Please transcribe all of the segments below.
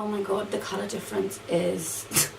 Oh my god, the colour difference is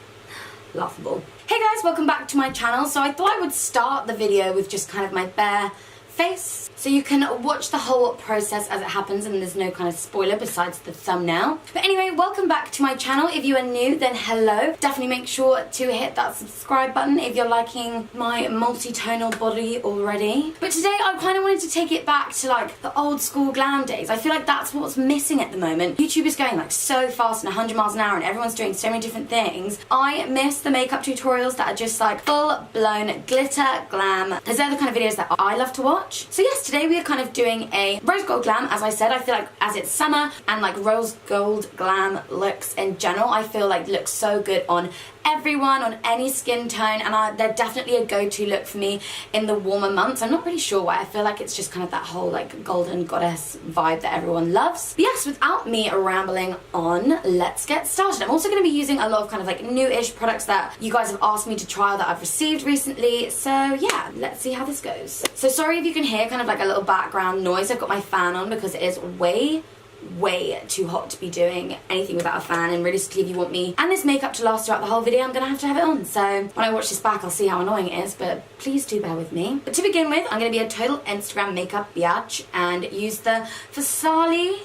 laughable. Hey guys, welcome back to my channel. So I thought I would start the video with just kind of my bare face, so you can watch the whole process as it happens and there's no kind of spoiler besides the thumbnail. But anyway, welcome back to my channel. If you are new, then hello. Definitely make sure to hit that subscribe button if you're liking my multi-tonal body already. But today I kind of wanted to take it back to like the old school glam days. I feel like that's what's missing at the moment. YouTube is going like so fast and 100 miles an hour and everyone's doing so many different things. I miss the makeup tutorials that are just like full blown glitter glam, because they're the kind of videos that I love to watch. So yes, today we are kind of doing a rose gold glam. As I said, I feel like as it's summer and like rose gold glam looks in general, I feel like looks so good on everyone, on any skin tone, and they're definitely a go-to look for me in the warmer months. I'm not really sure why. I feel like it's just kind of that whole like golden goddess vibe that everyone loves. But yes, without me rambling on, let's get started. I'm also going to be using a lot of kind of like new-ish products that you guys have asked me to try that I've received recently. So yeah, let's see how this goes. So sorry if you can hear kind of like a little background noise. I've got my fan on because it is way too hot to be doing anything without a fan, and realistically if you want me and this makeup to last throughout the whole video, I'm gonna have to have it on. So when I watch this back I'll see how annoying it is, but please do bear with me. But to begin with, I'm gonna be a total Instagram makeup biatch and use the Fasali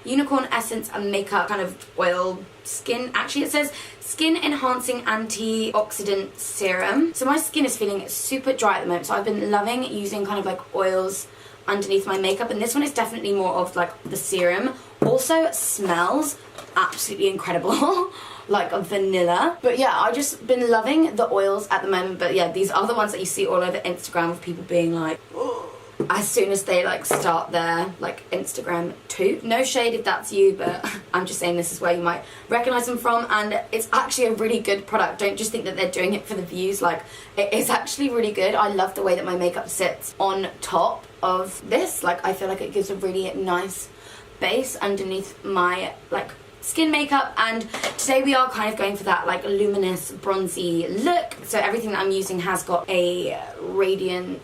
Unicorn Essence and Makeup kind of oil skin, actually it says skin enhancing antioxidant serum. So my skin is feeling super dry at the moment, so I've been loving using kind of like oils underneath my makeup, and this one is definitely more of like the serum. Also smells absolutely incredible like a vanilla. But yeah, I've just been loving the oils at the moment. But yeah, these are the ones that you see all over Instagram of people being like, oh, as soon as they like start their like Instagram too. No shade if that's you, but I'm just saying this is where you might recognize them from, and it's actually a really good product. Don't just think that they're doing it for the views. Like, it is actually really good. I love the way that my makeup sits on top of this. Like, I feel like it gives a really nice base underneath my like skin makeup, and today we are kind of going for that like luminous bronzy look. So everything that I'm using has got a radiance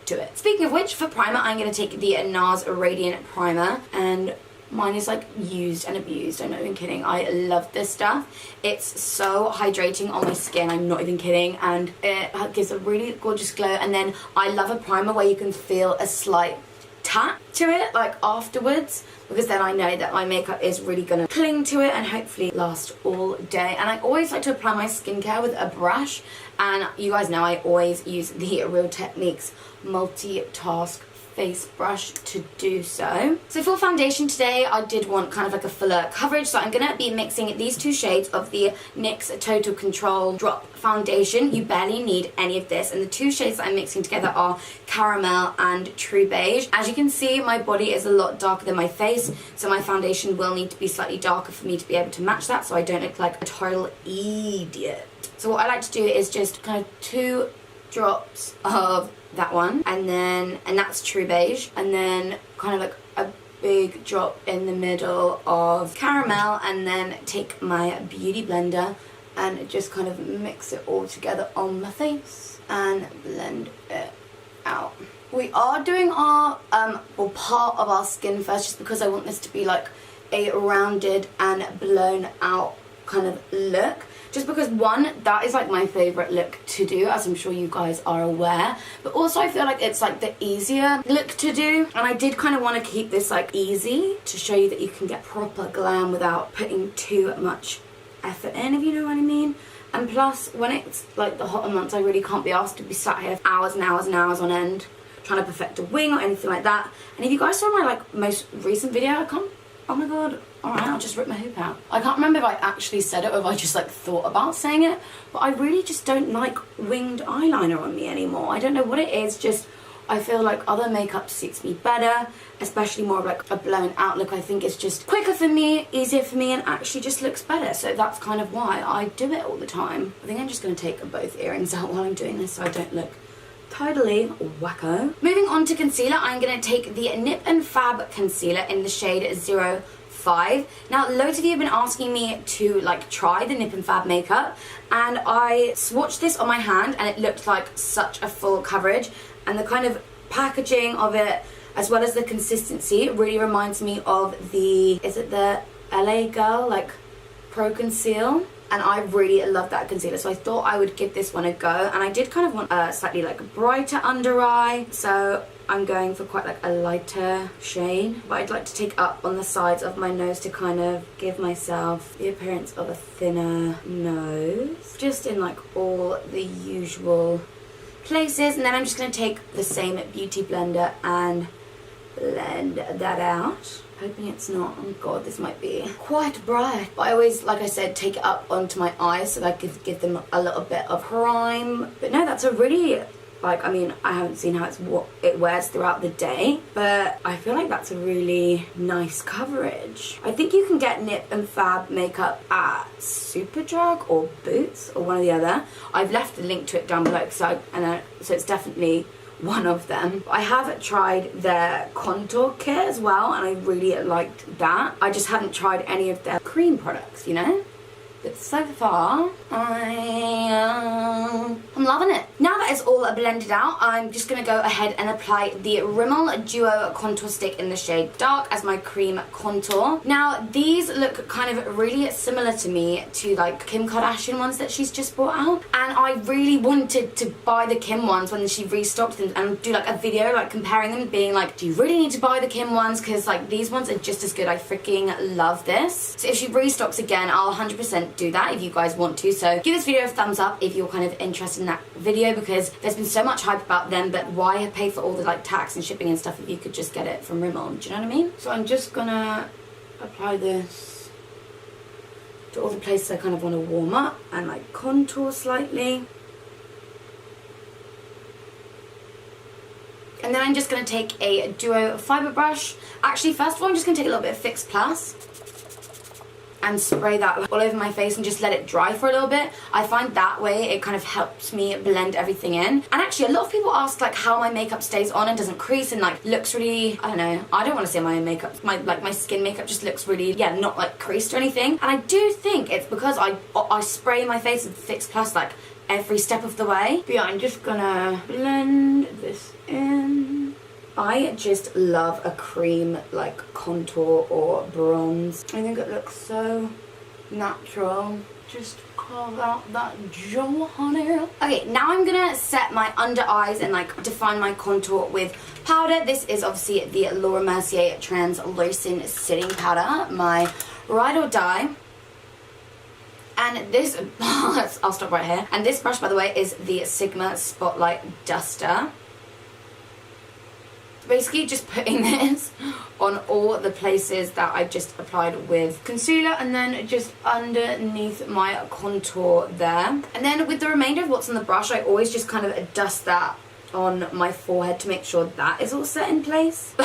to it. Speaking of which, for primer I'm going to take the NARS Radiant Primer, and mine is like used and abused. I'm not even kidding. I love this stuff. It's so hydrating on my skin, I'm not even kidding, and it gives a really gorgeous glow. And then I love a primer where you can feel a slight tap to it like afterwards, because then I know that my makeup is really gonna cling to it and hopefully last all day. And I always like to apply my skincare with a brush, and you guys know I always use the Real Techniques multitask face brush to do so. So for foundation today, I did want kind of like a fuller coverage, so I'm gonna be mixing these two shades of the NYX Total Control Drop Foundation. You barely need any of this, and the two shades that I'm mixing together are Caramel and True Beige. As you can see, my body is a lot darker than my face, so my foundation will need to be slightly darker for me to be able to match that, so I don't look like a total idiot. So what I like to do is just kind of 2 drops of that one, and that's True Beige, and then kind of like a big drop in the middle of Caramel, and then take my beauty blender and just kind of mix it all together on my face and blend it out. We are doing our part of our skin first, just because I want this to be like a rounded and blown out kind of look. Just because, one, that is like my favourite look to do, as I'm sure you guys are aware, but also I feel like it's like the easier look to do, and I did kind of want to keep this like easy to show you that you can get proper glam without putting too much effort in, if you know what I mean. And plus, when it's like the hotter months, I really can't be asked to be sat here for hours and hours and hours on end trying to perfect a wing or anything like that. And if you guys saw my like most recent video, oh my god, alright, I'll just rip my hoop out. I can't remember if I actually said it or if I just like thought about saying it, but I really just don't like winged eyeliner on me anymore. I don't know what it is, just I feel like other makeup suits me better, especially more of like a blown out look. I think it's just quicker for me, easier for me, and actually just looks better. So that's kind of why I do it all the time. I think I'm just going to take both earrings out while I'm doing this so I don't look totally wacko. Moving on to concealer, I'm going to take the Nip and Fab concealer in the shade 05. Now, loads of you have been asking me to like try the Nip and Fab makeup, and I swatched this on my hand and it looked like such a full coverage, and the kind of packaging of it as well as the consistency. It really reminds me of the, is it the LA Girl, like Pro Conceal? And I really love that concealer, so I thought I would give this one a go. And I did kind of want a slightly like brighter under eye, so I'm going for quite like a lighter shade. But I'd like to take up on the sides of my nose to kind of give myself the appearance of a thinner nose. Just in like all the usual places. And then I'm just going to take the same beauty blender and blend that out. Hoping it's not, oh god, this might be quite bright. But I always, like I said, take it up onto my eyes so that I could give them a little bit of prime. But no, that's a really, like, I mean, I haven't seen how it wears throughout the day, but I feel like that's a really nice coverage. I think you can get Nip and Fab makeup at Superdrug or Boots or one or the other. I've left the link to it down below, so it's definitely one of them. I have tried their contour kit as well, and I really liked that. I just haven't tried any of their cream products, you know? But so far, I'm loving it. Now that it's all blended out, I'm just going to go ahead and apply the Rimmel Duo Contour Stick in the shade Dark as my cream contour. Now, these look kind of really similar to me to like Kim Kardashian ones that she's just brought out. And I really wanted to buy the Kim ones when she restocked them and do like a video like comparing them, being like, do you really need to buy the Kim ones? Because like these ones are just as good. I freaking love this. So if she restocks again, I'll 100% do that if you guys want to. So give this video a thumbs up if you're kind of interested in that video, because there's been so much hype about them, but why pay for all the like tax and shipping and stuff if you could just get it from Rimmel? Do you know what I mean? So I'm just gonna apply this to all the places I kind of want to warm up and like contour slightly. And then I'm just going to take a Duo fiber brush. Actually, first of all, I'm just going to take a little bit of Fix Plus and spray that all over my face and just let it dry for a little bit. I find that way it kind of helps me blend everything in. And actually, a lot of people ask like how my makeup stays on and doesn't crease and like looks really, I don't know, I don't want to say my makeup, my skin makeup just looks really, yeah, not like creased or anything. And I do think it's because I spray my face with Fix Plus like every step of the way. But yeah, I'm just gonna blend this in. I just love a cream like contour or bronze. I think it looks so natural. Just carve out that jaw, honey. Okay, now I'm gonna set my under eyes and like define my contour with powder. This is obviously the Laura Mercier Translucent Setting Powder, my ride or die. And this, I'll stop right here. And this brush, by the way, is the Sigma Spotlight Duster. Basically just putting this on all the places that I just applied with concealer, and then just underneath my contour there. And then with the remainder of what's on the brush, I always just kind of dust that on my forehead to make sure that is all set in place.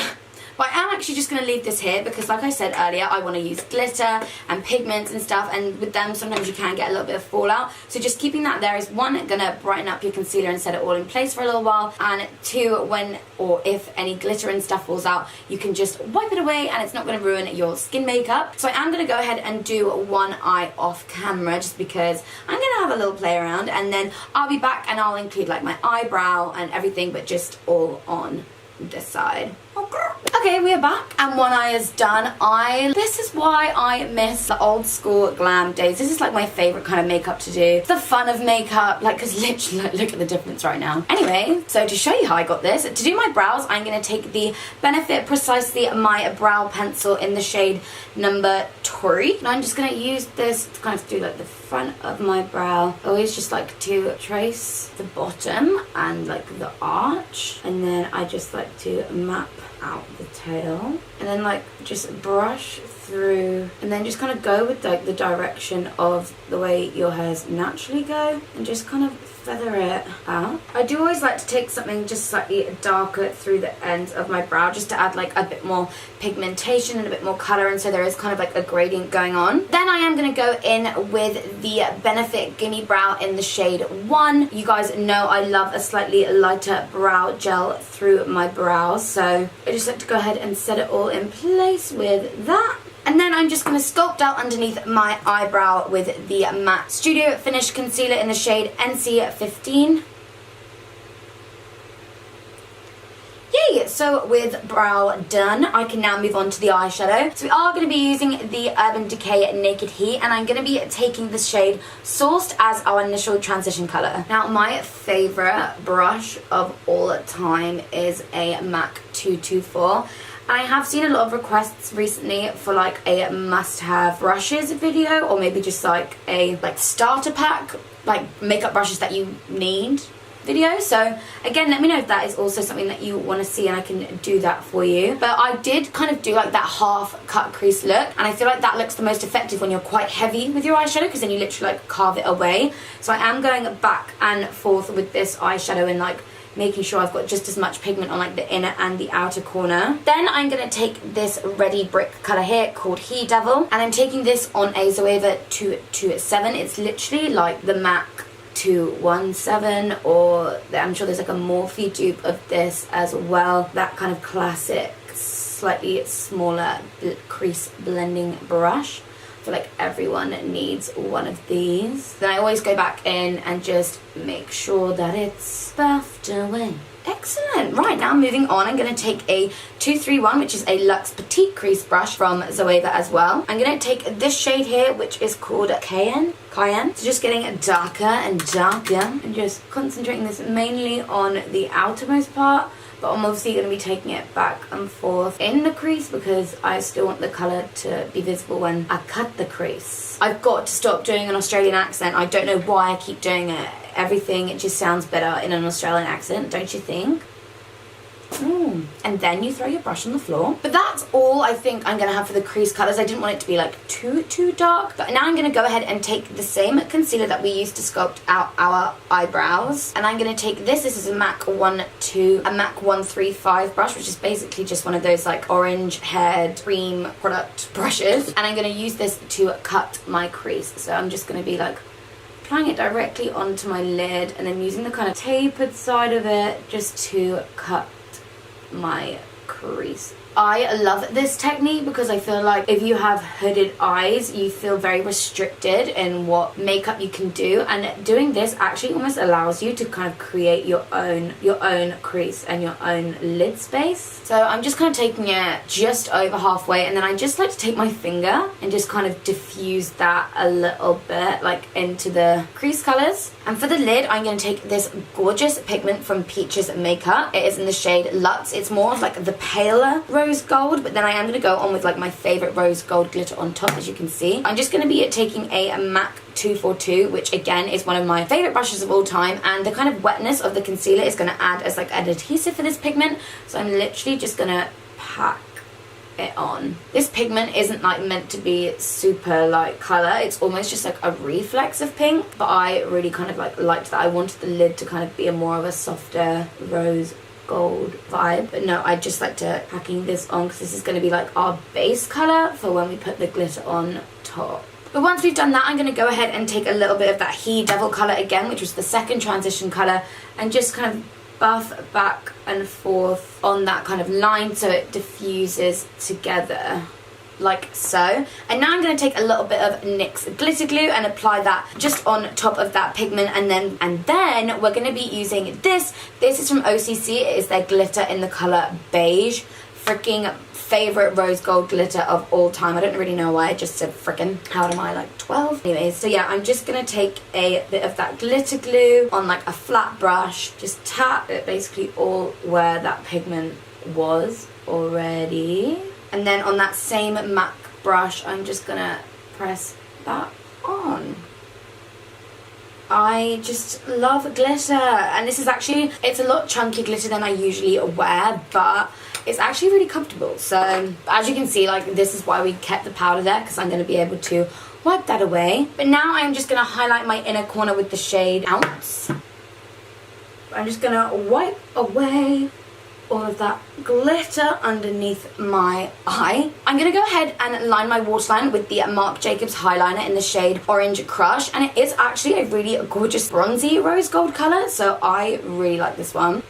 But I am actually just going to leave this here because, like I said earlier, I want to use glitter and pigments and stuff, and with them sometimes you can get a little bit of fallout. So just keeping that there is, one, going to brighten up your concealer and set it all in place for a little while, and two, when or if any glitter and stuff falls out, you can just wipe it away and it's not going to ruin your skin makeup. So I am going to go ahead and do one eye off camera just because I'm going to have a little play around, and then I'll be back and I'll include like my eyebrow and everything, but just all on this side. Okay, we are back and one eye is done. This is why I miss the old school glam days. This is like my favorite kind of makeup to do. The fun of makeup, like, because literally, look at the difference right now. Anyway, so to show you how I got this, to do my brows, I'm going to take the Benefit Precisely My Brow Pencil in the shade number 3. And I'm just going to use this to kind of do like the front of my brow. I always just like to trace the bottom and like the arch, and then I just like to map out the tail, and then like just brush through, and then just kind of go with like the direction of the way your hairs naturally go, and just kind of feather it out. I do always like to take something just slightly darker through the ends of my brow just to add like a bit more pigmentation and a bit more colour, and so there is kind of like a gradient going on. Then I am going to go in with the Benefit Gimme Brow in the shade 1. You guys know I love a slightly lighter brow gel through my brows, so I just like to go ahead and set it all in place with that. And then I'm just going to sculpt out underneath my eyebrow with the Matte Studio Finish Concealer in the shade NC15. Yay! So with brow done, I can now move on to the eyeshadow. So we are going to be using the Urban Decay Naked Heat, and I'm going to be taking the shade Sourced as our initial transition colour. Now my favourite brush of all time is a MAC 224. I have seen a lot of requests recently for like a must-have brushes video, or maybe just like a starter pack, like makeup brushes that you need video. So again, let me know if that is also something that you want to see, and I can do that for you. But I did kind of do like that half cut crease look, and I feel like that looks the most effective when you're quite heavy with your eyeshadow, because then you literally like carve it away. So I am going back and forth with this eyeshadow and like making sure I've got just as much pigment on like the inner and the outer corner. Then I'm going to take this Ready Brick colour here called He Devil, and I'm taking this on a Zoeva 227. It's literally like the MAC 217, or I'm sure there's like a Morphe dupe of this as well. That kind of classic, slightly smaller crease blending brush. I feel like everyone needs one of these. Then I always go back in and just make sure that it's buffed away. Excellent. Right, now moving on, I'm going to take a 231, which is a Luxe Petite Crease brush from Zoeva as well. I'm going to take this shade here, which is called Cayenne. So just getting darker and darker, and just concentrating this mainly on the outermost part. But I'm obviously going to be taking it back and forth in the crease, because I still want the colour to be visible when I cut the crease. I've got to stop doing an Australian accent. I don't know why I keep doing it. Everything, it just sounds better in an Australian accent, don't you think? And then you throw your brush on the floor. But that's all I think I'm going to have for the crease colours. I didn't want it to be like too dark. But now I'm going to go ahead and take the same concealer that we used to sculpt out our eyebrows. And I'm going to take this. This is a MAC 135 brush, which is basically just one of those like orange haired cream product brushes. And I'm going to use this to cut my crease. So I'm just going to be like applying it directly onto my lid, and then using the kind of tapered side of it just to cut my crease. I love this technique because I feel like if you have hooded eyes, you feel very restricted in what makeup you can do, and doing this actually almost allows you to kind of create your own crease and your own lid space. So I'm just kind of taking it just over halfway, and then I just like to take my finger and just kind of diffuse that a little bit like into the crease colors. And for the lid, I'm going to take this gorgeous pigment from Peaches Makeup. It is in the shade Luxe. It's more of like the paler rose gold, but then I am going to go on with like my favorite rose gold glitter on top, as you can see. I'm just going to be taking a MAC 242, which again is one of my favorite brushes of all time, and the kind of wetness of the concealer is going to add as like an adhesive for this pigment. So I'm literally just going to pack it on. This pigment isn't like meant to be super light color. It's almost just like a reflex of pink, but I really kind of liked that. I wanted the lid to kind of be a more of a softer rose gold vibe, but no, I just like to packing this on because this is going to be like our base color for when we put the glitter on top. But once we've done that, I'm going to go ahead and take a little bit of that He Devil color again, which was the second transition color, and just kind of buff back and forth on that kind of line so it diffuses together like so. And now I'm going to take a little bit of NYX glitter glue and apply that just on top of that pigment, and then we're going to be using this is from OCC. It is their glitter in the color beige. Freaking favorite rose gold glitter of all time. I don't really know why I just said freaking. How old am I, like 12? Anyways, so yeah, I'm just gonna take a bit of that glitter glue on like a flat brush, just tap it basically all where that pigment was already, and then on that same MAC brush I'm just gonna press that on. I just love glitter, and this is actually, it's a lot chunky glitter than I usually wear, but it's actually really comfortable. So as you can see, like, this is why we kept the powder there, because I'm going to be able to wipe that away. But now I'm just going to highlight my inner corner with the shade Ounce. I'm just going to wipe away all of that glitter underneath my eye. I'm going to go ahead and line my waterline with the Marc Jacobs highliner in the shade Orange Crush, and it is actually a really gorgeous bronzy rose gold colour, so I really like this one.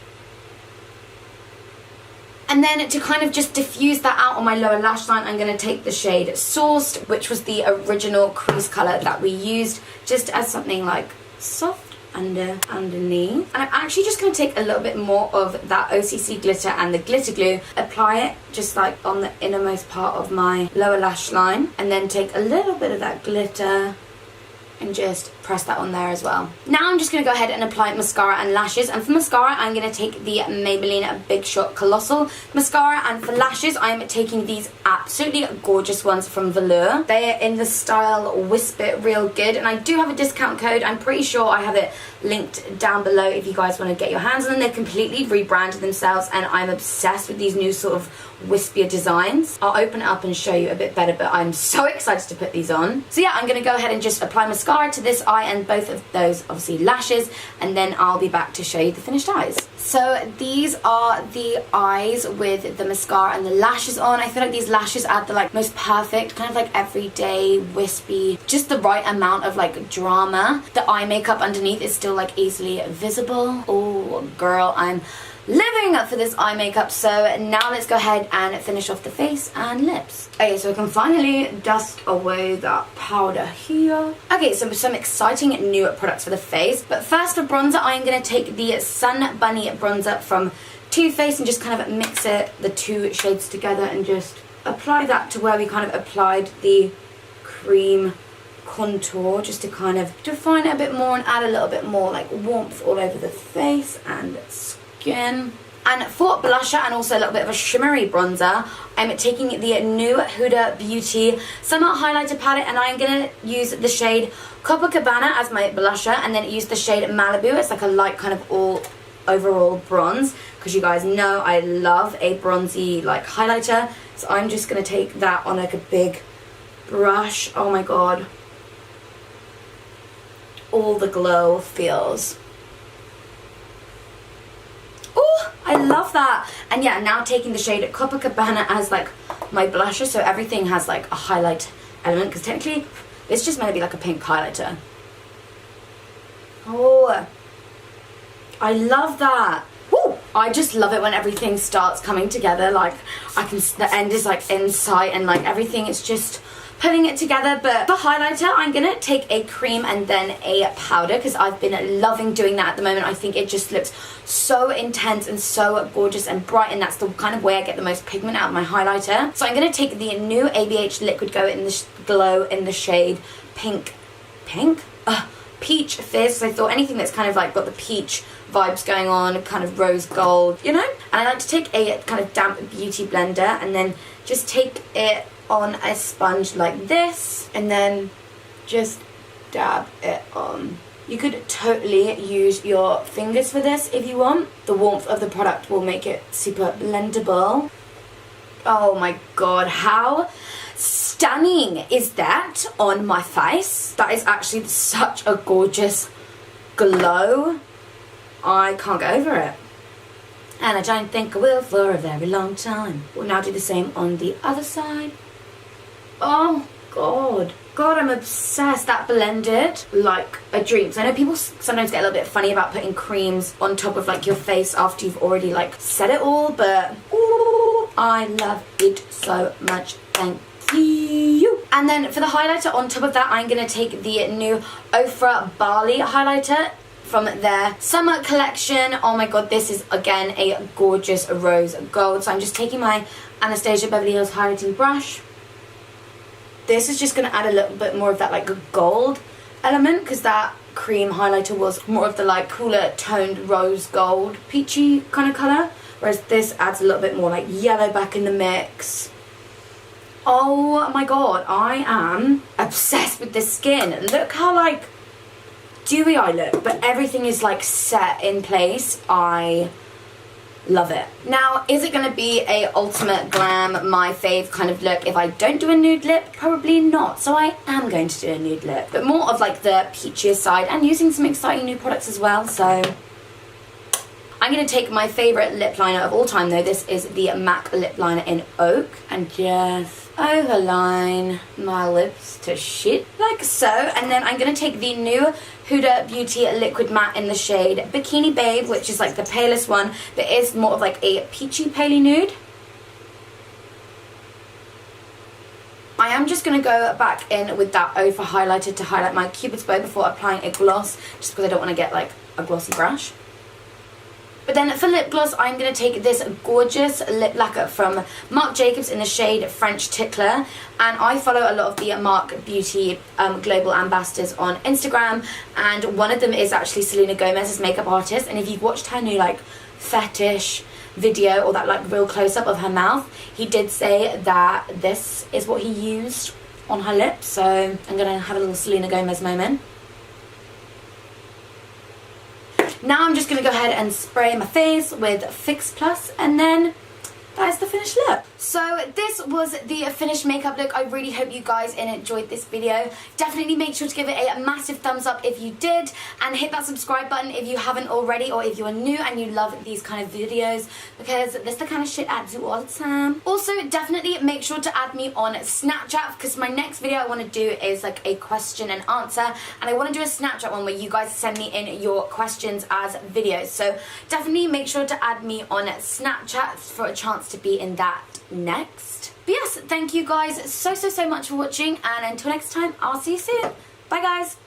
And then to kind of just diffuse that out on my lower lash line, I'm going to take the shade Sourced, which was the original crease colour that we used, just as something like soft underneath. And I'm actually just going to take a little bit more of that OCC glitter and the glitter glue, apply it just like on the innermost part of my lower lash line, and then take a little bit of that glitter and just press that on there as well. Now I'm just going to go ahead and apply mascara and lashes, and for mascara I'm going to take the Maybelline Big Shot Colossal Mascara, and for lashes I'm taking these absolutely gorgeous ones from Velour. They are in the style Wisp It Real Good, and I do have a discount code. I'm pretty sure I have it linked down below if you guys want to get your hands on them. They've completely rebranded themselves and I'm obsessed with these new sort of wispier designs. I'll open it up and show you a bit better, but I'm so excited to put these on. So yeah, I'm going to go ahead and just apply mascara to this eye and both of those obviously lashes, and then I'll be back to show you the finished eyes. So these are the eyes with the mascara and the lashes on. I feel like these lashes add the like most perfect kind of like everyday wispy, just the right amount of like drama. The eye makeup underneath is still like easily visible. Oh girl, I'm living for this eye makeup. So now let's go ahead and finish off the face and lips. Okay, so I can finally dust away that powder here. Okay, so some exciting new products for the face. But first for bronzer, I'm going to take the Sun Bunny bronzer from Too Faced and just kind of mix it, the two shades together, and just apply that to where we kind of applied the cream contour, just to kind of define it a bit more and add a little bit more like warmth all over the face and skin. And for blusher and also a little bit of a shimmery bronzer, I'm taking the new Huda Beauty Summer Highlighter Palette, and I'm going to use the shade Copacabana as my blusher, and then use the shade Malibu. It's like a light kind of overall bronze, because you guys know I love a bronzy like highlighter. So I'm just going to take that on like a big brush. Oh my god, all the glow feels. Oh, I love that. And yeah, now taking the shade Copacabana as like my blusher, so everything has like a highlight element, because technically it's just meant to be like a pink highlighter. Oh, I love that. Woo! I just love it when everything starts coming together. Like the end is like in sight, and like everything is just putting it together. But for highlighter, I'm gonna take a cream and then a powder, because I've been loving doing that at the moment. I think it just looks so intense and so gorgeous and bright, and that's the kind of way I get the most pigment out of my highlighter. So I'm gonna take the new ABH Liquid Glow in the shade Peach Fizz. So I thought anything that's kind of like got the peach vibes going on, kind of rose gold, you know? And I like to take a kind of damp beauty blender and then just take it on a sponge like this, and then just dab it on. You could totally use your fingers for this if you want. The warmth of the product will make it super blendable. Oh my god, how stunning is that on my face? That is actually such a gorgeous glow. I can't get over it. And I don't think I will for a very long time. We'll now do the same on the other side. Oh god. God, I'm obsessed. That blended like a dream. So I know people sometimes get a little bit funny about putting creams on top of like your face after you've already like said it all, but ooh, I love it so much. Thank you. And then for the highlighter on top of that, I'm going to take the new Ofra Barley highlighter from their summer collection. Oh my god, this is again a gorgeous rose gold. So I'm just taking my Anastasia Beverly Hills highlighting brush. This is just going to add a little bit more of that like gold element, because that cream highlighter was more of the like cooler toned rose gold peachy kind of colour, whereas this adds a little bit more like yellow back in the mix. Oh my god, I am obsessed with this skin. Look how like dewy I look, but everything is like set in place. I love it. Now, is it going to be a ultimate glam, my fave kind of look if I don't do a nude lip? Probably not. So I am going to do a nude lip, but more of like the peachier side and using some exciting new products as well. So I'm going to take my favourite lip liner of all time though. This is the MAC lip liner in Oak, and just overline my lips to shit like so. And then I'm going to take the new Huda Beauty Liquid Matte in the shade Bikini Babe, which is like the palest one, but is more of like a peachy paley nude. I am just going to go back in with that O for highlighter to highlight my Cupid's bow before applying a gloss, just because I don't want to get like a glossy brush. But then for lip gloss, I'm going to take this gorgeous lip lacquer from Marc Jacobs in the shade French Tickler. And I follow a lot of the Marc Beauty global ambassadors on Instagram. And one of them is actually Selena Gomez's makeup artist. And if you've watched her new like fetish video or that like real close-up of her mouth, he did say that this is what he used on her lips. So I'm going to have a little Selena Gomez moment. Now I'm just going to go ahead and spray my face with Fix Plus, and then that is the finished look. So this was the finished makeup look. I really hope you guys enjoyed this video. Definitely make sure to give it a massive thumbs up if you did, and hit that subscribe button if you haven't already, or if you're new and you love these kind of videos, because this is the kind of shit I do all the time. Also, definitely make sure to add me on Snapchat, because my next video I want to do is like a question and answer, and I want to do a Snapchat one where you guys send me in your questions as videos. So definitely make sure to add me on Snapchat for a chance to be in that next. But yes, thank you guys so much for watching, and until next time, I'll see you soon. Bye guys.